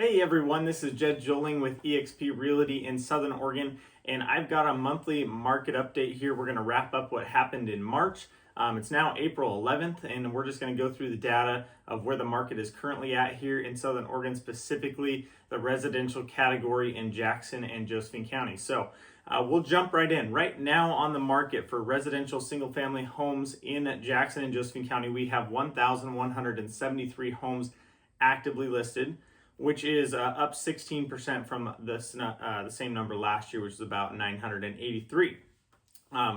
Hey everyone, this is Jed Joling with eXp Realty in Southern Oregon, and I've got a monthly market update here. We're going to wrap up what happened in March. It's now April 11th, and we're just going to go through the data of where the market is currently at here in Southern Oregon, specifically the residential category in Jackson and Josephine County. So we'll jump right in. Right now on the market for residential single-family homes in Jackson and Josephine County, we have 1,173 homes actively listed, which is up 16% from the same number last year, which is about 983.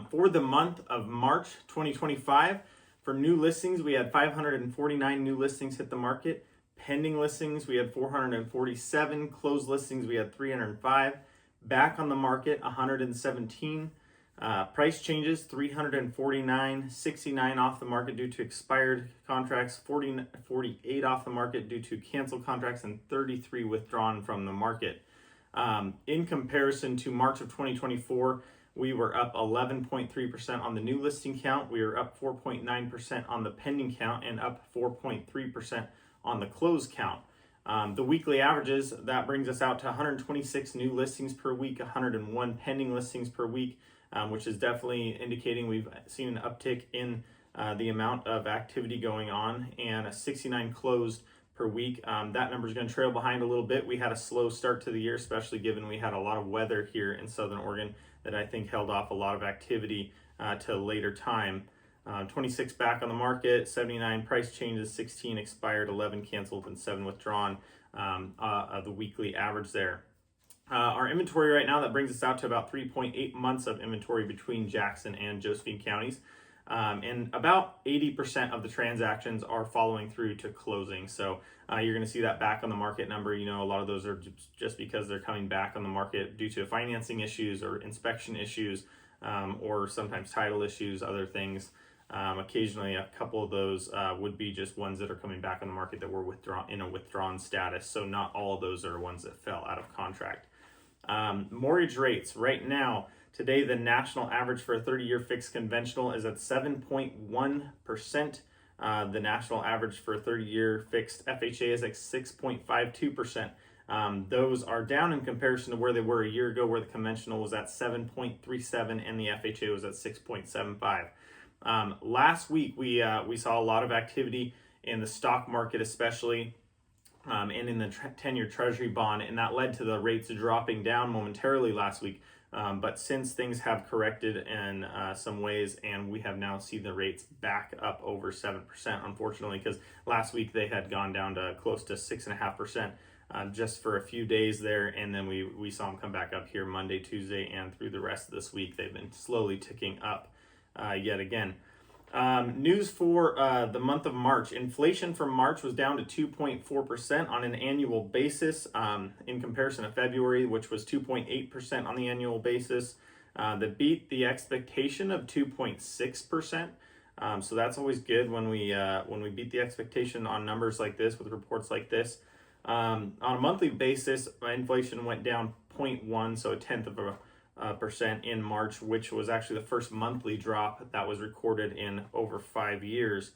For the month of March 2025, for new listings, we had 549 new listings hit the market. Pending listings, we had 447. Closed listings, we had 305. Back on the market, 117. Price changes, 349, 69 off the market due to expired contracts, 48 off the market due to canceled contracts, and 33 withdrawn from the market. In comparison to March of 2024, we were up 11.3% on the new listing count. We were up 4.9% on the pending count and up 4.3% on the closed count. The weekly averages, that brings us out to 126 new listings per week, 101 pending listings per week, which is definitely indicating we've seen an uptick in the amount of activity going on, and a 69 closed per week. That number is going to trail behind a little bit. We had a slow start to the year, especially given we had a lot of weather here in Southern Oregon that I think held off a lot of activity to a later time. 26 back on the market, 79 price changes, 16 expired, 11 canceled, and 7 withdrawn, the weekly average there. Our inventory right now, that brings us out to about 3.8 months of inventory between Jackson and Josephine counties. And about 80% of the transactions are following through to closing. So you're going to see that back on the market number. You know, a lot of those are just because they're coming back on the market due to financing issues or inspection issues, or sometimes title issues, other things. Occasionally a couple of those would be just ones that are coming back on the market that were withdrawn in a withdrawn status. So not all of those are ones that fell out of contract. Mortgage rates right now, today the national average for a 30-year fixed conventional is at 7.1%. The national average for a 30-year fixed FHA is at 6.52%. Those are down in comparison to where they were a year ago, where the conventional was at 7.37 and the FHA was at 6.75. Last week we saw a lot of activity in the stock market, especially, and in the 10-year treasury bond, and that led to the rates dropping down momentarily last week. But since things have corrected in some ways, and we have now seen the rates back up over 7%, unfortunately, because last week they had gone down to close to 6.5%. Just for a few days there, and then we saw them come back up here Monday, Tuesday, and through the rest of this week. They've been slowly ticking up yet again. News for the month of March. Inflation for March was down to 2.4% on an annual basis, in comparison to February, which was 2.8% on the annual basis. That beat the expectation of 2.6%. So that's always good when we beat the expectation on numbers like this, with reports like this. On a monthly basis, inflation went down 0.1, so a tenth of a percent in March, which was actually the first monthly drop that was recorded in over 5 years.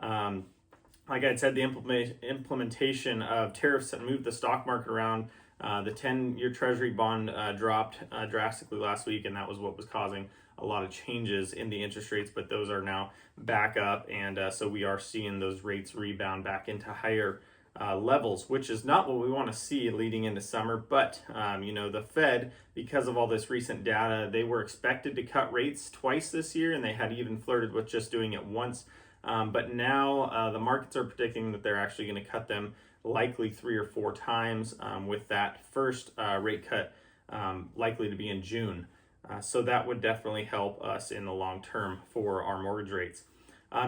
Like I said, the implementation of tariffs that moved the stock market around. The 10-year treasury bond dropped drastically last week, and that was what was causing a lot of changes in the interest rates, but those are now back up, and so we are seeing those rates rebound back into higher levels, which is not what we want to see leading into summer. But you know, the Fed, because of all this recent data, they were expected to cut rates twice this year, and they had even flirted with just doing it once. But now the markets are predicting that they're actually going to cut them likely 3 or 4 times, with that first rate cut likely to be in June. So that would definitely help us in the long term for our mortgage rates.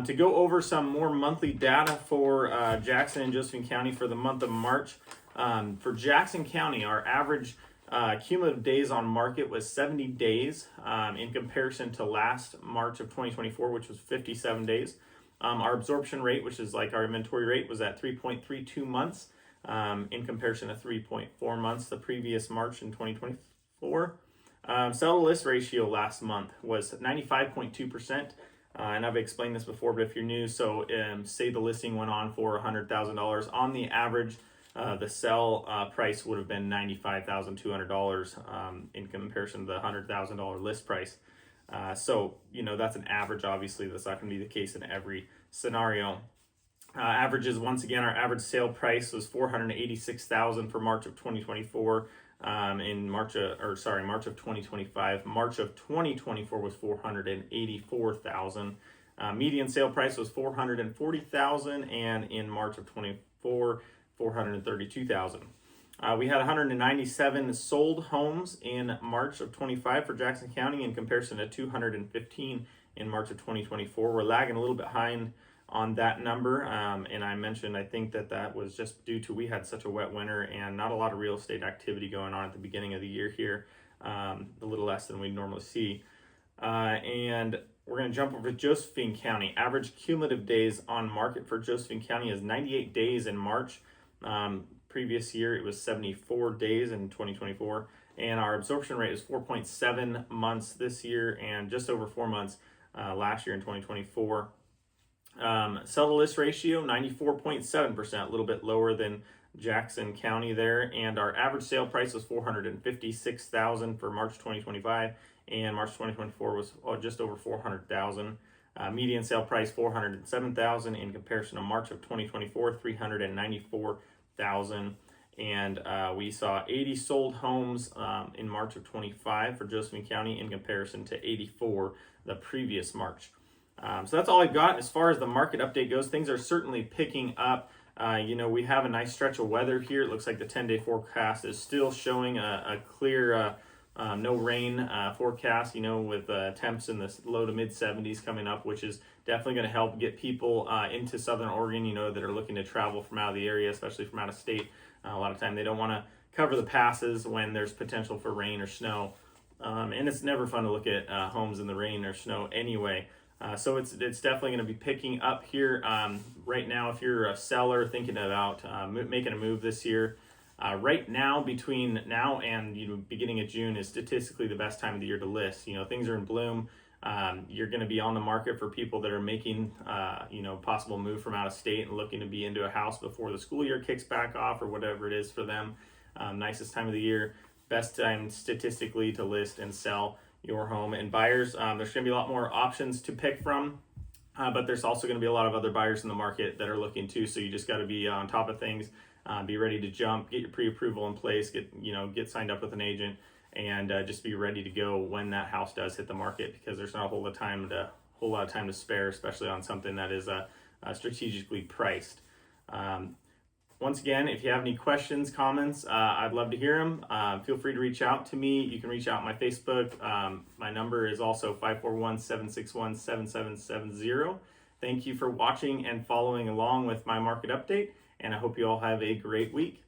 To go over some more monthly data for Jackson and Josephine County for the month of March. For Jackson County, our average cumulative days on market was 70 days, in comparison to last March of 2024, which was 57 days. Our absorption rate, which is like our inventory rate, was at 3.32 months, in comparison to 3.4 months the previous March in 2024. Sell to list ratio last month was 95.2%. And I've explained this before, but if you're new, so say the listing went on for $100,000. On the average, the sell price would have been $95,200 in comparison to the $100,000 list price. So, that's an average. Obviously, that's not going to be the case in every scenario. Averages, once again, our average sale price was $486,000 for March of 2024. In March of 2025. March of 2024 was $484,000. Median sale price was $440,000, and in March of 24, $432,000. We had 197 sold homes in March of 25 for Jackson County in comparison to 215 in March of 2024. We're lagging a little bit behind on that number, and I mentioned I think that was just due to we had such a wet winter and not a lot of real estate activity going on at the beginning of the year here, a little less than we normally see. And we're going to jump over to Josephine County. Average cumulative days on market for Josephine County is 98 days in March. Previous year it was 74 days in 2024, and our absorption rate is 4.7 months this year and just over 4 months last year in 2024. Sell to list ratio 94.7%, a little bit lower than Jackson County there, and our average sale price was $456,000 for March 2025, and March 2024 was just over $400,000. Median sale price $407,000 in comparison to March of 2024, $394,000. And we saw 80 sold homes in March of 25 for Josephine County in comparison to 84 the previous March. So that's all I've got as far as the market update goes. Things are certainly picking up. We have a nice stretch of weather here. It looks like the 10-day forecast is still showing a clear no rain forecast, with temps in the low to mid 70s coming up, which is definitely going to help get people into Southern Oregon, that are looking to travel from out of the area, especially from out of state. A lot of time they don't want to cover the passes when there's potential for rain or snow. And it's never fun to look at homes in the rain or snow anyway. So it's definitely going to be picking up here right now. If you're a seller thinking about making a move this year, right now between now and beginning of June is statistically the best time of the year to list. Things are in bloom. You're going to be on the market for people that are making possible move from out of state and looking to be into a house before the school year kicks back off or whatever it is for them. Nicest time of the year, best time statistically to list and sell your home. And buyers, there's going to be a lot more options to pick from, but there's also going to be a lot of other buyers in the market that are looking too. So you just got to be on top of things, be ready to jump, get your pre-approval in place, get signed up with an agent, and just be ready to go when that house does hit the market, because there's not a whole lot of time to spare, especially on something that is strategically priced. Once again, if you have any questions, comments, I'd love to hear them. Feel free to reach out to me. You can reach out on my Facebook. My number is also 541-761-7770. Thank you for watching and following along with my market update, and I hope you all have a great week.